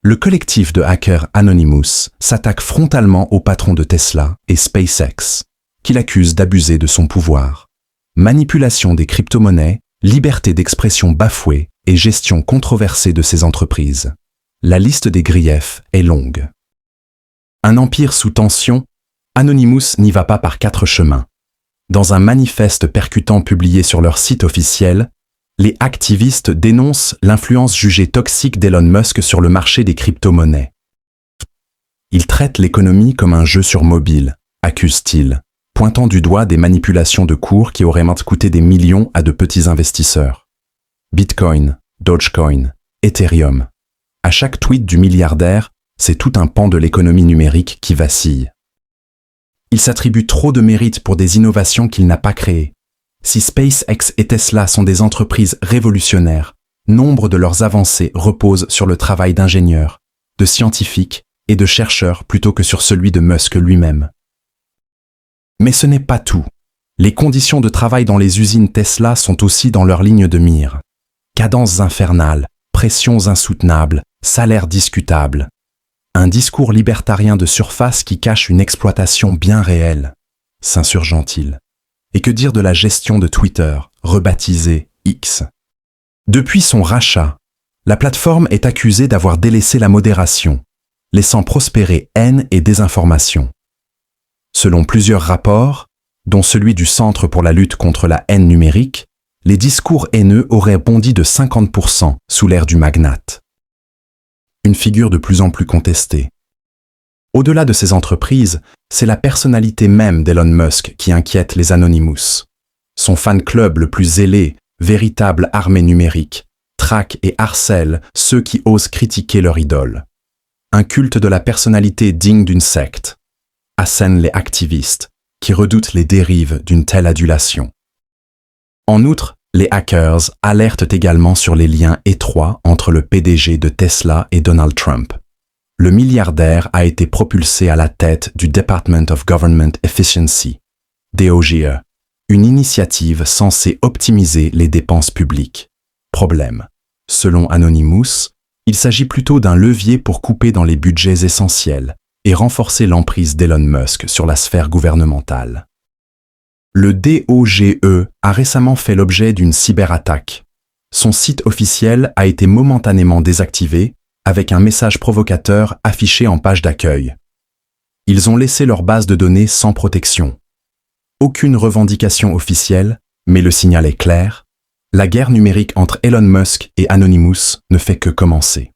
Le collectif de hackers Anonymous s'attaque frontalement au patron de Tesla et SpaceX, qu'il accuse d'abuser de son pouvoir. Manipulation des crypto-monnaies, liberté d'expression bafouée et gestion controversée de ces entreprises. La liste des griefs est longue. Un empire sous tension, Anonymous n'y va pas par 4 chemins. Dans un manifeste percutant publié sur leur site officiel, les activistes dénoncent l'influence jugée toxique d'Elon Musk sur le marché des crypto-monnaies. Ils traitent l'économie comme un jeu sur mobile, accusent-ils, pointant du doigt des manipulations de cours qui auraient maintes coûté des millions à de petits investisseurs. Bitcoin, Dogecoin, Ethereum. À chaque tweet du milliardaire, c'est tout un pan de l'économie numérique qui vacille. Il s'attribue trop de mérite pour des innovations qu'il n'a pas créées. Si SpaceX et Tesla sont des entreprises révolutionnaires, nombre de leurs avancées reposent sur le travail d'ingénieurs, de scientifiques et de chercheurs plutôt que sur celui de Musk lui-même. Mais ce n'est pas tout. Les conditions de travail dans les usines Tesla sont aussi dans leur ligne de mire. Cadences infernales, pressions insoutenables, salaires discutables. Un discours libertarien de surface qui cache une exploitation bien réelle, s'insurgent-ils. Et que dire de la gestion de Twitter, rebaptisée X? Depuis son rachat, la plateforme est accusée d'avoir délaissé la modération, laissant prospérer haine et désinformation. Selon plusieurs rapports, dont celui du Centre pour la lutte contre la haine numérique, les discours haineux auraient bondi de 50% sous l'ère du magnate. Une figure de plus en plus contestée. Au-delà de ces entreprises, c'est la personnalité même d'Elon Musk qui inquiète les Anonymous. Son fan club le plus zélé, véritable armée numérique, traque et harcèle ceux qui osent critiquer leur idole. Un culte de la personnalité digne d'une secte. Assènent les activistes, qui redoutent les dérives d'une telle adulation. En outre, les hackers alertent également sur les liens étroits entre le PDG de Tesla et Donald Trump. Le milliardaire a été propulsé à la tête du Department of Government Efficiency, DOGE, une initiative censée optimiser les dépenses publiques. Problème. Selon Anonymous, il s'agit plutôt d'un levier pour couper dans les budgets essentiels et renforcer l'emprise d'Elon Musk sur la sphère gouvernementale. Le DOGE a récemment fait l'objet d'une cyberattaque. Son site officiel a été momentanément désactivé avec un message provocateur affiché en page d'accueil. Ils ont laissé leur base de données sans protection. Aucune revendication officielle, mais le signal est clair. La guerre numérique entre Elon Musk et Anonymous ne fait que commencer.